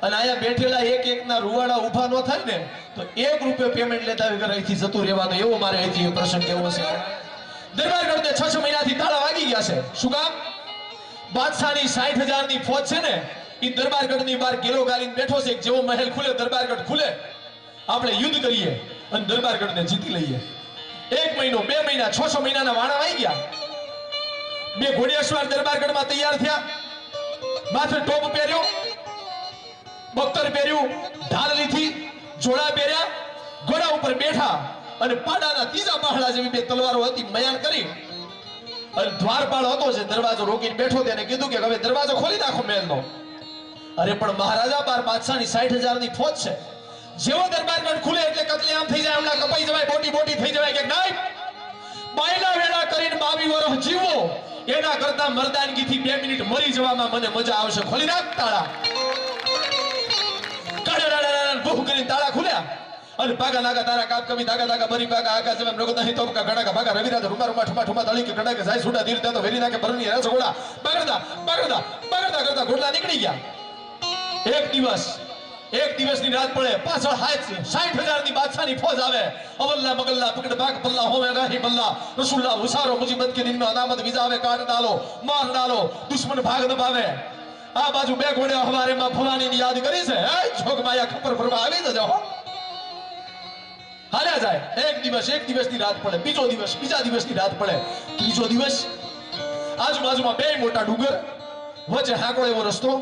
અને અહીંયા બેઠેલા એકના રૂવાડા ઊભા ન થાય ને તો 1 રૂપિયો પેમેન્ટ લેતા વગર અહીંથી જતું રહેવાનું. એવો મારે અહીંથી પ્રસંગ કેવો છે. દરબારગઢને 6 મહિનાથી તાળા વાગી ગયા છે. શું કામ? બાદશાહની 60,000ની ફોજ છે ને એ દરબારગઢની બહાર ગેલો ગાલીને બેઠો છે. જેવો મહેલ ખુલે દરબારગઢ ખુલે આપણે યુદ્ધ કરીએ અને દરબારગઢને જીતી લઈએ. 1 મહિનો 2 મહિના 6 મહિનાના વાણા આવી ગયા. 2 ઘોડિયાસવાર દરબારગઢમાં તૈયાર થયા. માથે ટોપ પહેર્યો, બખ્તર પહેર્યું, ઢાલ લીધી, જોડા પહેર્યા, ઘોડા ઉપર બેઠા અને પાડાના 3જા પહાડા જેવી 2 તલવારો હતી મયાન કરી અને દ્વારપાળ હતો જે દરવાજો રોકીને બેઠો. તેને કીધું કે હવે દરવાજો ખોલી નાખો મહેલનો. અરે પણ મહારાજા બાર બાદશાહની 60,000ની ફોજ છે. જેવો દરબારગઢ ખુલે એટલે કતલેઆમ થઈ જાય, હમણાં કપાઈ જવાય, બોટી થઈ જવાય કે નહીં. બાયલા વેડા કરીને 22 વર્ષ જીવો એના કરતા મર્દાનગીથી 2 મિનિટ મરી જવામાં મને મજા આવશે. ખોલી નાખ તાળા. ભૂખ કરીને તાળા ખુલ્યા અને પાગા નાગા તારા કાપ કમી ધાગા ધાગા બરી પાગા આકાશ જમે મૃગ નહીં તોબકા ગડાકા ભાગા રવિરાજ રૂમા રૂમા ઠુમા ઠુમા તળી કે ગડાકે જાય સુડા ધીર તો વેરી નાકે ભરની રસ ઘોડા બગડતા કરતા ઘોડા નીકળી ગયા. એક દિવસની રાત પડે પાછળ 60,000ની બાદશાહની ફોજ આવે. અવલ્લા મગલ્લા પકડ ભાગ પલ્લા હોમે રાહી બલ્લા રસુલ્લા હુસારો મુજીબત કે દિન में अनामत विजावे काट डालो मार डालो दुश्मन भाग न पावे. આ બાજુ 2 ઘોડે હવારેમાં ભવાનીની યાદ કરી છે. જોગ માયા ખબર ફરવા આવી જજો. હાલ્યા જાય. એક દિવસની રાત પડે, બીજા દિવસની રાત પડે, ત્રીજો દિવસ. આજુબાજુમાં 2 મોટા ડુંગર, વચ્ચે હાંકડો એવો રસ્તો,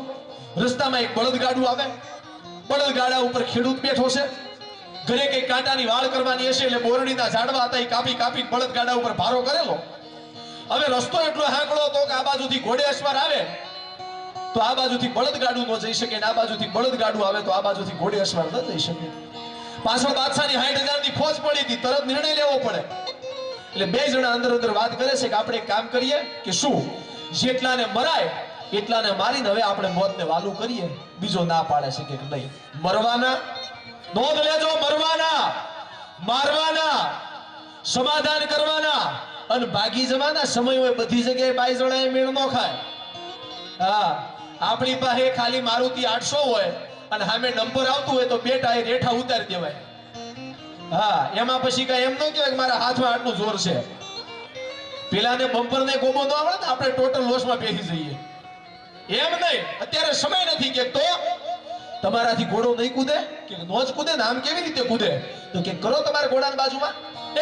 રસ્તામાં એક બળદગાડું આવે, બળદગાડા ઉપર ખેડૂત બેઠો છે, ઘરે કઈ કાંટાની વાળ કરવાની હશે એટલે બોરડીના ઝાડવા હતા એ કાપી કાપી બળદગાડા ઉપર ભારો કરેલો. હવે રસ્તો એટલો હાંકડો હતો કે આ બાજુથી ઘોડેશ્વર આવે તો આ બાજુથી બળદગાડું ન જઈ શકે, ને આ બાજુથી બળદગાડું આવે તો આ બાજુથી ઘોડેશ્વર ન જઈ શકે. પાછળ બાદશાહની 60,000 ની ફોજ પડી હતી, તરત નિર્ણય લેવો પડે. એટલે બે જણા અંદર અંદર વાત કરે છે કે આપણે એક કામ કરીએ કે શું જેટલાને મરાય એટલાને મારીને હવે આપણે મોતને વાલું કરીએ. બીજો ના પાડે છે કે નહીં, મરવાના, નોંધ લેજો, મરવાના, મારવાના, સમાધાન કરવાના અને ભાગી જવાના. સમય હોય બધી જગ્યાએ બાઈ જણાએ મેળ ન ખાય. હા, આપણી પાસે ખાલી મારુતિ 800 હોય અને સામે નંબર આવતું હોય તો બે ટાયર રેઠા ઉતારી દેવાય. હા, એમાં પછી કઈ એમ ન કહેવાય કે મારા હાથમાં આટલું જોર છે. પેલાને બમ્પર ને ગોબો ન આવડે ને આપણે ટોટલ લોસમાં બેસી જઈએ. એમ નહીં, અત્યારે સમય નથી કે તો તમારાથી ઘોડો નહીં કૂદે કે નો જ કૂદે ને આમ કેવી રીતે કૂદે તો કે કરો તમારે ઘોડાની બાજુમાં.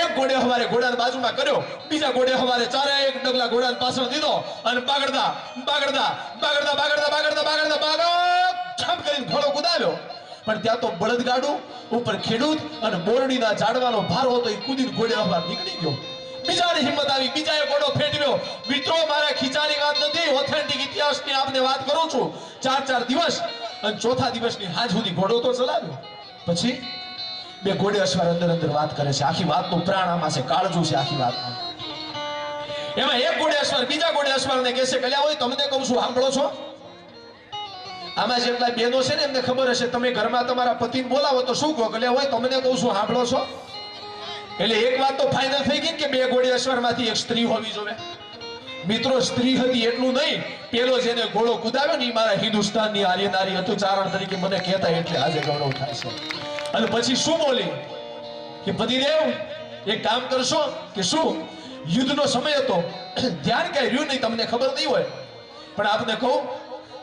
એક ઘોડે હવારે ઘોડાની બાજુમાં કર્યો, બીજા ઘોડે હવારે ચારે એક ડગલા ઘોડાની પાછળ દીધો અને બાગડતા બાગડતા બાગડતા બાગડતા બાગડતા બાગડતા બાગડ છાપ કરીને ઘોડો કૂદાવ્યો. પણ ત્યાં તો બળદગાડું ઉપર ખેડૂત અને બોરડીના ઝાડવાનો ભાર હતો, એ કૂદીને ઘોડે હવાર નીકળી ગયો. બીજાની હિંમત આવી, બીજાએ ઘોડો ફેંટવ્યો. મિત્રો, મારા ખીચાની વાત નથી, ઓથેન્ટિક ઇતિહાસની આપને વાત કરું છું. 4 દિવસ અને ચોથા દિવસની હાંજ સુધી ઘોડો તો ચલાવ્યો. પછી બે ઘોડે અશ્વાર અંદર અંદર વાત કરે છે. આખી વાતનું પ્રાણ આમાં છે, કાળજું છે આખી વાતમાં. એમાં એક ઘોડે અશ્વાર બીજા ઘોડે અશ્વારને કહે છે, કલ્યા હોય તમને કહું છું, સાંભળો છો? આમાં જેટલા બેનો છે ને એમને ખબર હશે, તમે ઘરમાં તમારા પતિને બોલાવો તો શું કહો? કલ્યા હોય તમને કહું છું, સાંભળો છો? એટલે એક વાત તો ફાઇનલ થઈ ગઈ કે બે ઘોડે અશ્વારમાંથી એક સ્ત્રી હોવી જોઈએ. મિત્રો, સ્ત્રી હતી એટલું નહીં, પેલો જેને ઘોડો કુદાવ્યો ને એ મારા હિન્દુસ્તાનની આર્ય નારી હતું. ચારણ તરીકે મને કહેતા એટલે આજે ગૌરવ થાય છે. અને પછી શું બોલી કે પતિદેવ એક કામ કરશો કે શું? યુદ્ધનો સમય હતો, ધ્યાન કઈ રહ્યું નહીં, તમને ખબર નહીં હોય, પણ આપને કહું,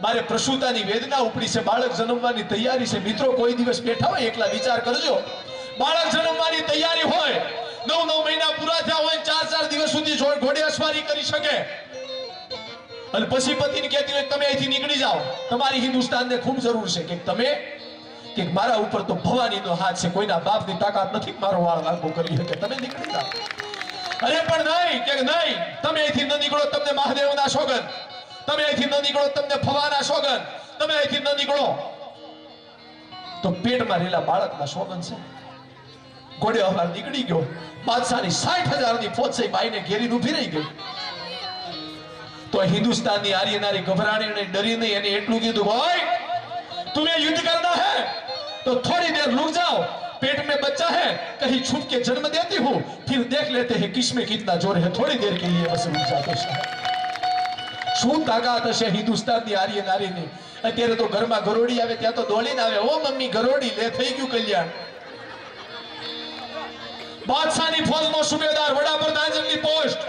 મારે પ્રસૂતાની વેદના ઉપડી છે, બાળક જન્મવાની તૈયારી છે. મિત્રો, કોઈ દિવસ બેઠા હોય એકલા વિચાર કરજો, બાળક જન્મવાની તૈયારી હોય, 9 મહિના પૂરા થયા હોય, 4 દિવસ સુધી ઘોડે અસવારી કરી શકે અને પછી પતિને કહેતી હોય તમે અહીંથી નીકળી જાઓ, તમારી હિન્દુસ્તાનને ખૂબ જરૂર છે કે તમે કે મારા ઉપર તો ભવાનીનો હાથ છે, કોઈના બાપની તાકાત નથી મારો વાળ લાંબો કરી શકે, તમે નીકળી જાઓ. અરે પણ નહીં કે નહીં, તમે અહીંથી ન નીકળો તમને મહાદેવના સોગંદ, તમે અહીંથી ન નીકળો તમને ભવાના સોગંદ, તમે અહીંથી ન નીકળો તો પેટમાં રહેલા બાળકના સોગંદ છે. ઘોડે હવાર નીકળી ગયો. બાદશાહની 60,000 ની ફોજ છે, બાઈને ઘેરીને ઊભી રહી ગઈ. તો હિન્દુસ્તાનની આર્ય નારી ગભરાણી અને ડરી નહીં, એને એટલું કીધું, ભાઈ तुम्हें युद्ध करना है तो थोड़ी देर रुक जाओ, पेट में बच्चा है, कहीं छुप के जन्म देती हूँ, फिर देख लेते हैं किसमें कितना जोर है, थोड़ी देर के लिए बस रुक जाते हैं. શું તાકાત હશે હિન્દુસ્તાનની આર્ય નારીની? અત્યારે તો ઘરમાં ગરોડી આવે ત્યાં તો દોડીને આવે, ઓ મમ્મી ગરોડી લે, થઈ ગયું કલ્યાણ. બાદશાહની ફોજનો સુબેદાર, વડાપ્રધાન જેટલી પોસ્ટ,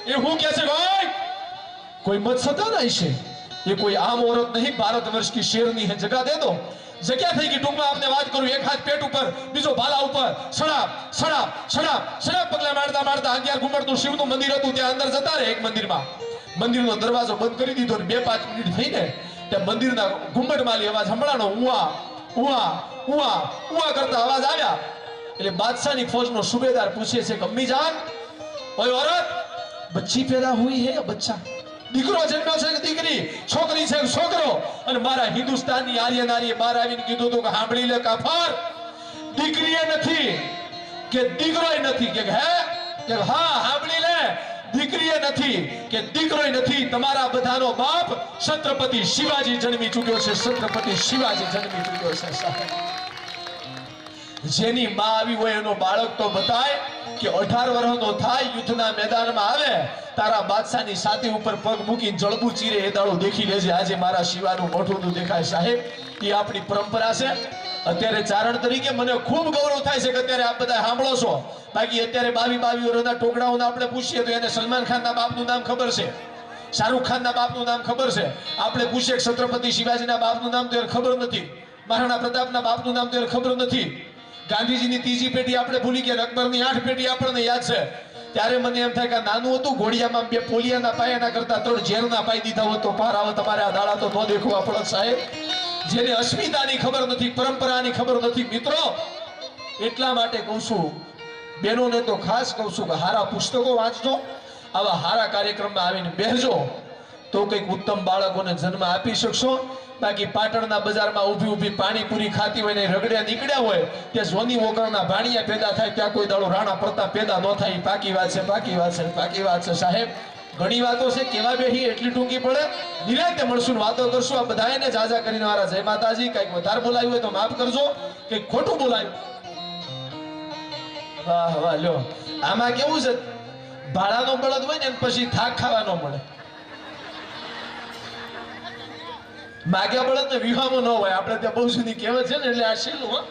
એ હું કહે છે ભાઈ કોઈ મત સતા નહીં છે, ये कोई आम औरत नहीं, भारत वर्ष की शेरनी है, जगह दे दो. जगह થઈ ગઈ. ટૂંકમાં આપને વાત કરું, એક હાથ પેટ ઉપર, બીજો ભાલા ઉપર, સડાપ સડાપ સડાપ સડાપ પગલા મારતા મારતા 11 ઘુમડનું શિવનું મંદિર હતું ત્યાં અંદર જતા રહે. એક મંદિરમાં મંદિરનો દરવાજો બંધ કરી દીધો ને 2-5 મિનિટ થઈને ત્યાં મંદિરના ઘુમડમાંથી અવાજ સંભળાણો, ઉઆ ઉઆ ઉઆ ઉઆ કરતા અવાજ આવ્યા. એટલે બાદશાહની ફોજનો સુબેદાર પૂછે છે કે અમ્મી જાન, ઓય औरत बच्ची पैदा हुई है या बच्चा? દીકરો જન્મ્યો છે કે દીકરી, છોકરી છે કે છોકરો? અને મારા હિન્દુસ્તાનની આર્ય નારીએ બહાર આવીને કીધું હતું કે સાંભળી લે કાફર, દીકરીએ નથી કે દીકરોય નથી કે હે કે હા સાંભળી લે, દીકરીએ નથી કે દીકરોય નથી, તમારા બધાનો બાપ છત્રપતિ શિવાજી જન્મી ચૂક્યો છે, છત્રપતિ શિવાજી જન્મી ચૂક્યો છે. સાહેબ, જેની માં આવી હોય એનો બાળક તો બતાય કે 18 વર્ષનો થાય, યુદ્ધના મેદાનમાં આવે, તારા બાદશાહની છાતી ઉપર પગ મૂકીને જળબુ ચીરે એ દાડો દેખી લેજે. આજે મારા શિવાનું મોઢું તો દેખાય. સાહેબ, એ આપણી પરંપરા છે. અત્યારે ચારણ તરીકે મને ખૂબ ગૌરવ થાય છે કે અત્યારે આપ બધા સાંભળો છો. બાકી અત્યારે 22 વર્ષના ટોકડાઓને આપણે પૂછીએ તો એને સલમાન ખાનના બાપનું નામ ખબર છે, શાહરુખ ખાનના બાપનું નામ ખબર છે. આપણે પૂછીએ છત્રપતિ શિવાજીના બાપનું નામ તો એને ખબર નથી, મહારાણા પ્રતાપના બાપનું નામ તો એને ખબર નથી, ગાંધીજીની 3જી પેઢી આપણે ભૂલી ગયા, અકબરની 8 પેઢી આપણને યાદ છે. ત્યારે મને એમ થાય કે નાનું હતું ઘોડિયામાં બે પોલિયાના પાયાના કરતા 3 ઝેરના પાઈ દીધા હોત તો પાર આવે તમારે આ દાડા તો ન દેખવા પડે સાહેબ. જેને અસ્મિતાની ખબર નથી, પરંપરાની ખબર નથી મિત્રો, એટલા માટે કહું છું બહેનોને તો ખાસ કહું છું કે હારા પુસ્તકો વાંચજો, આવા હારા કાર્યક્રમમાં આવીને બેસજો તો કંઈક ઉત્તમ બાળકોને જન્મ આપી શકશો. બાકી પાટણના બજારમાં ઊભી ઊભી પાણીપુરી ખાતી હોય ને રગડ્યા નીકળ્યા હોય ત્યાં જોની વગરના ભાણિયા પેદા થાય ત્યાં કોઈ દાડો રાણા પ્રતાપ પેદા ન થાય. પાકી વાત છે, પાકી વાત છે, પાકી વાત છે સાહેબ. ઘણી વાતો છે કેવા બેહી એટલી ટૂંકી પડે. નિરાંતે મળશું, વાતો કરશું. આ બધાને જાજા કરીને મારા જય માતાજી. કંઈક વધારે બોલાયું હોય તો માફ કરજો, કંઈક ખોટું બોલાયું. વાહ વાહ લ્યો, આમાં કેવું છે ભાડાનો બળદ હોય ને પછી થાક ખાવા ન મળે. માગ્યા બળદ ને વિવાહમાં ન હોય, આપણે ત્યાં બહુ સુધી કહેવત છે ને એટલે આ છેલ્લું.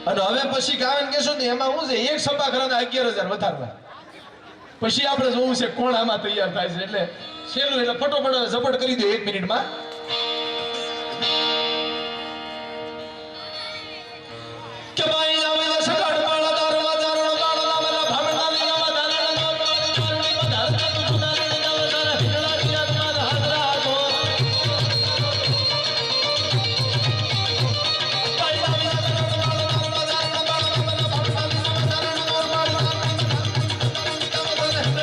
અને હવે પછી ગાવાનું કહેશો ને એમાં શું છે, એક સભા ઘરના 11,000 વધારવા. પછી આપણે જોવું છે કોણ આમાં તૈયાર થાય છે. એટલે છેલ્લું એટલે ફટોફટ ઝપટ કરી દો 1 મિનિટમાં. કે ભાઈ આવે સગાડ પાળા દારવા દારણો દાળો નામલા ભામણાની નાવા દાલણ દોરવાની દોરણી બધાર તું સુનારણી નાવા દારા હિરણા દિયામાં હાજરા તો ભાઈ આવે સગાડ પાળા દારવા દારણો દાળો નામલા ભામણાની નાવા દાલણ દોરવાની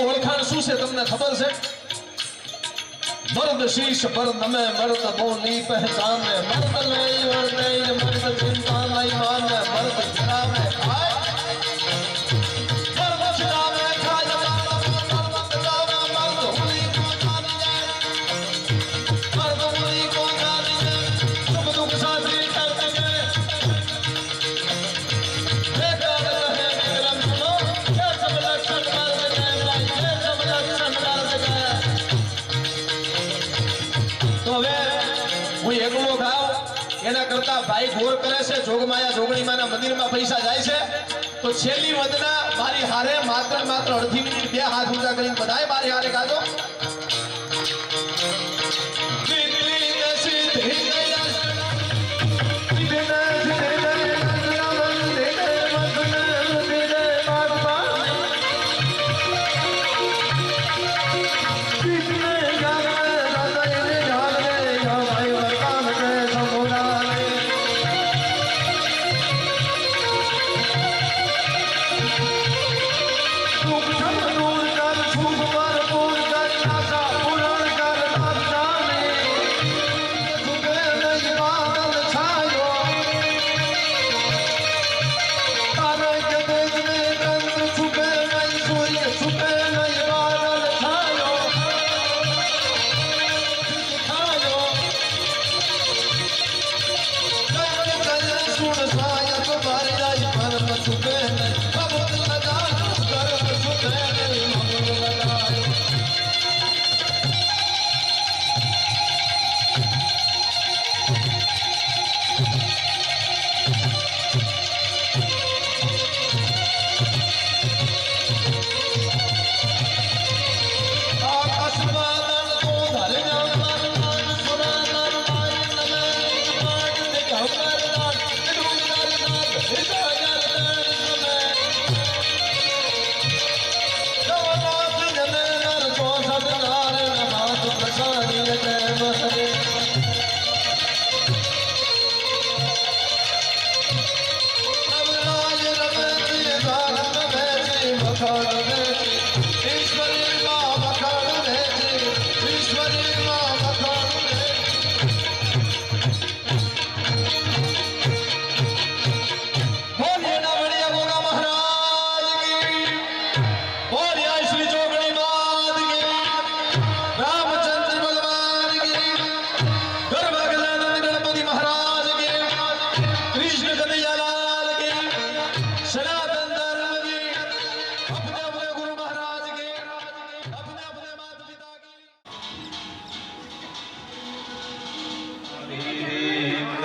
ઓળખાણ શું છે તમને ખબર છે? મર્દ શીશ પર નમે મર્દ બોની પહેચાને મર્દ નહીં વર્તે મર્દ ચિંતા નહીં માને મર્દ ચરાવે ખાય મર્દ ચરાવે ખાય મર્દ ચરાવે મર્દ હુલી કો જાની જાય મર્દ હુલી કો જાની જાય સુખ દુઃખ સાથી કરતે ગए बेकार रहे विक्रम सुनो ये सब लक्षण मर्द के भाई ये सब लक्षण मर्द के. તો હવે હું એકલો ખાવ એના કરતા ભાઈ ઘોર કરે છે જોગમાયા જોગણીમાના મંદિરમાં પૈસા જાય છે તો છેલ્લી વંદના મારી હારે માત્ર અડધી મિનિટ 2 હાથ ઊંચા કરીને બધાય મારી હારે ગાજો.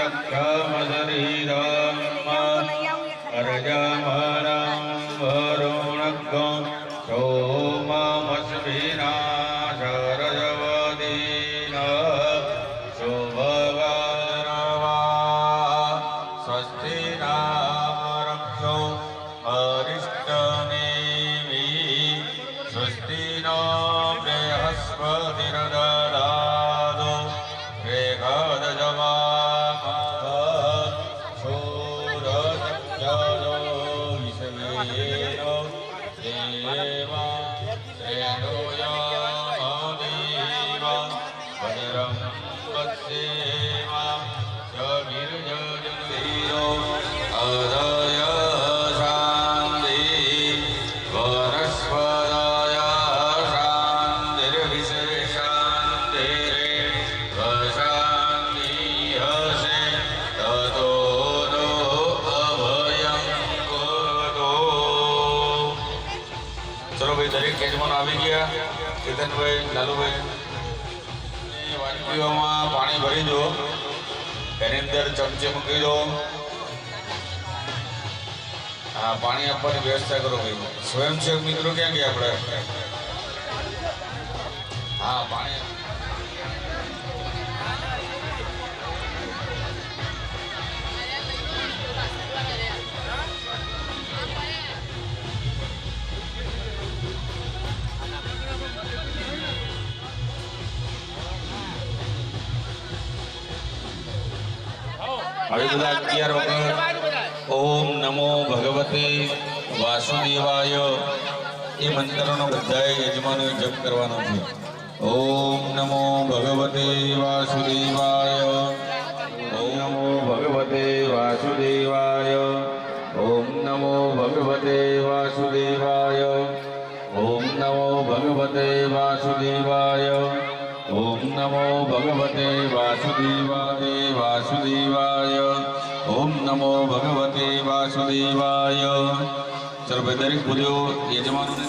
રક્ષમશરીરમ અર્જમનં વરુણગ્ગં સોમમસ્મિના શરજવદીન શુભગર્વા સ્વસ્તિ નામરક્ષો અરિષ્ટનેમિ સ્વસ્તિ નો બૃહસ્પતિર્દદાતુ દરેક યજમાનો આવી ગયા. કેતનભાઈ, લાલુભાઈ, વાનગીઓમાં પાણી ભરી દો. એની અંદર ચમચે મૂકી દો. હા, પાણી આપવાની વ્યવસ્થા કરો ભાઈ. સ્વયંસેવક મિત્રો ક્યાં ગયા આપણે? હા, પાણી હવે બધા 11 વખત ઓમ નમો ભગવતે વાસુદેવાય એ મંત્રનો બધાએ યજમાનોએ જપ કરવાનો છે. ઓમ નમો ભગવતે વાસુદેવાય, ઓમ નમો ભગવતે વાસુદેવાય, ઓમ નમો ભગવતે વાસુદેવાય, ઓમ નમો ભગવતે વાસુદેવાય, ઓમ નમો ભગવતે વાસુદેવાય, ઓમ નમો ભગવતે વાસુદેવાય. ચલો ભાઈ, દરેક પૂર્યો યજમાનોને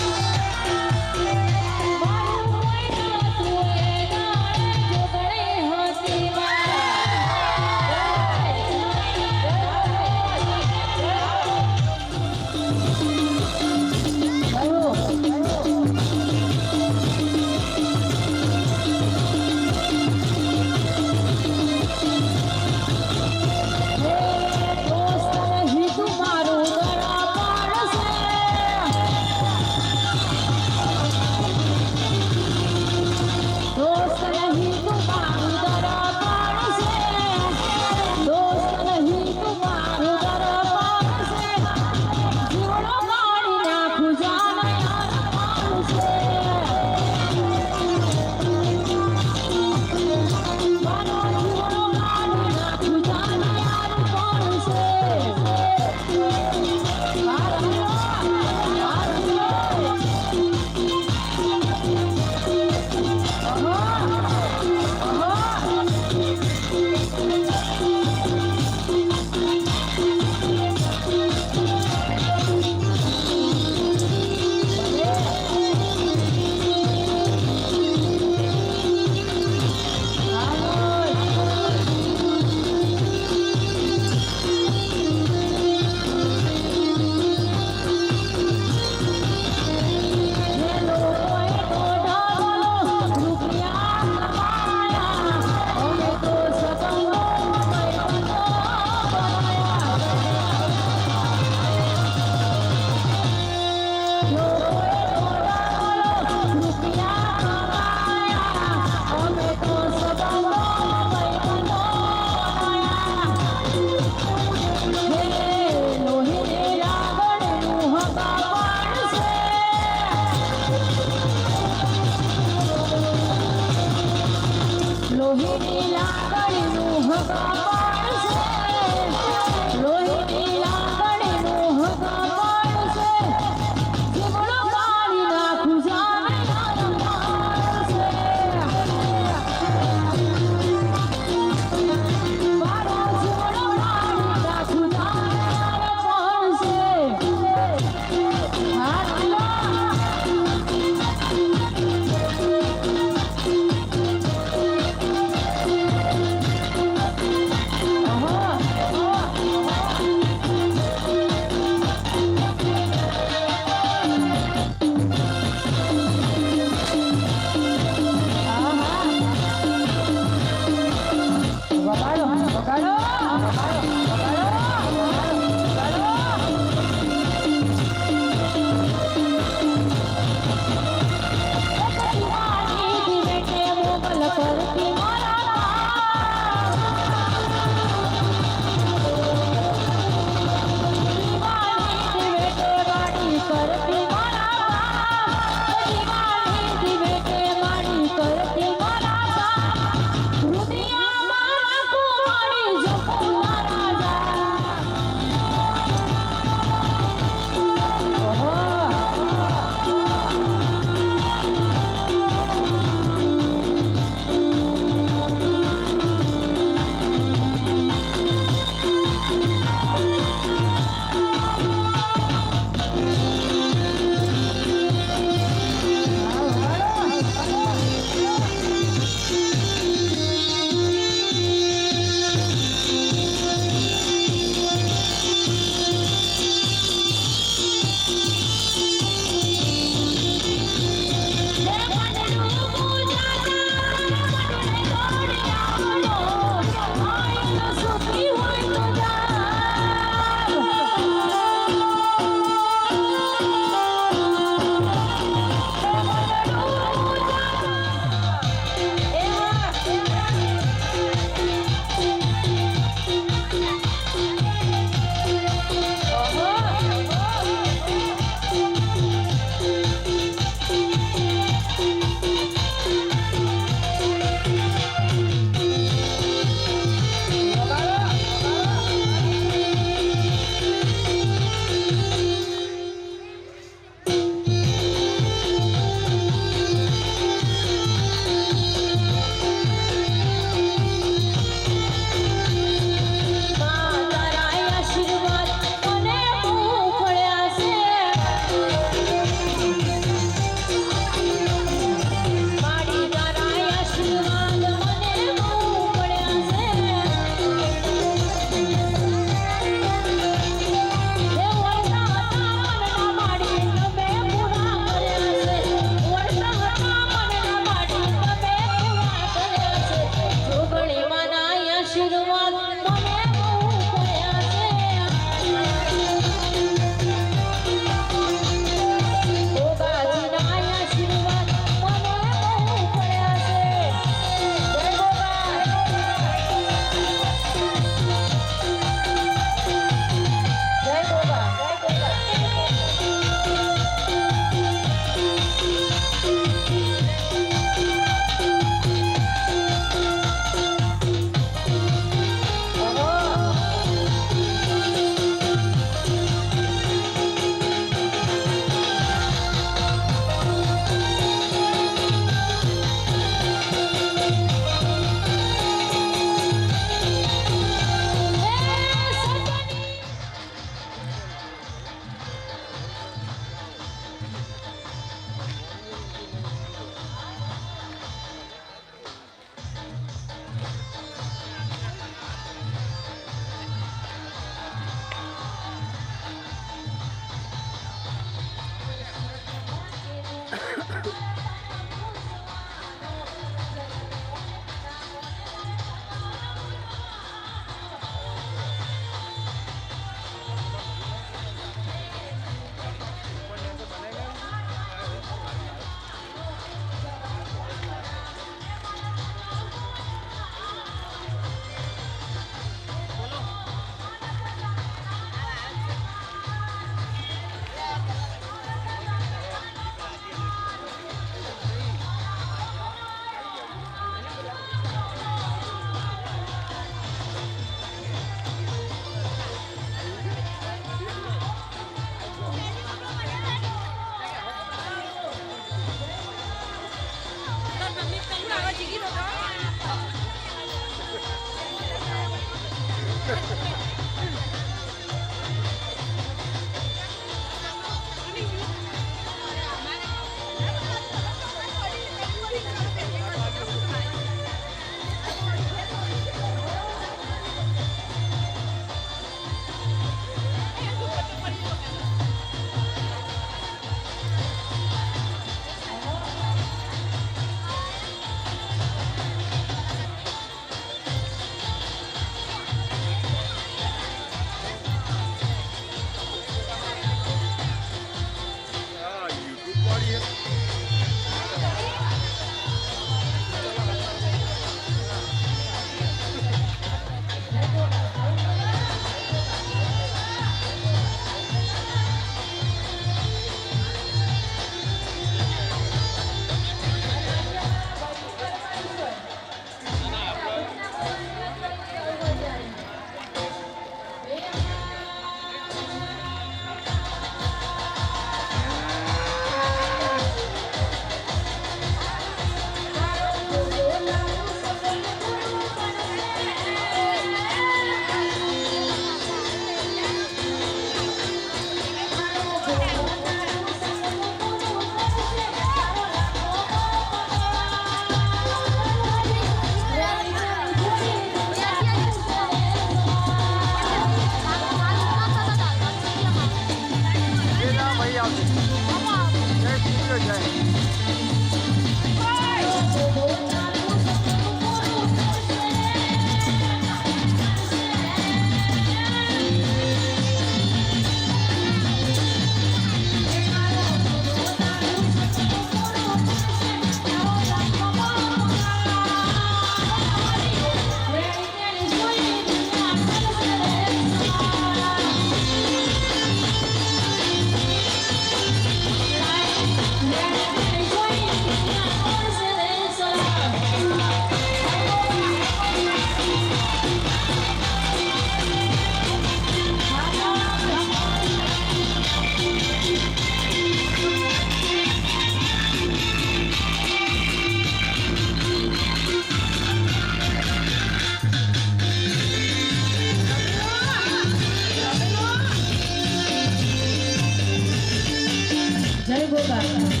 જય ગોગા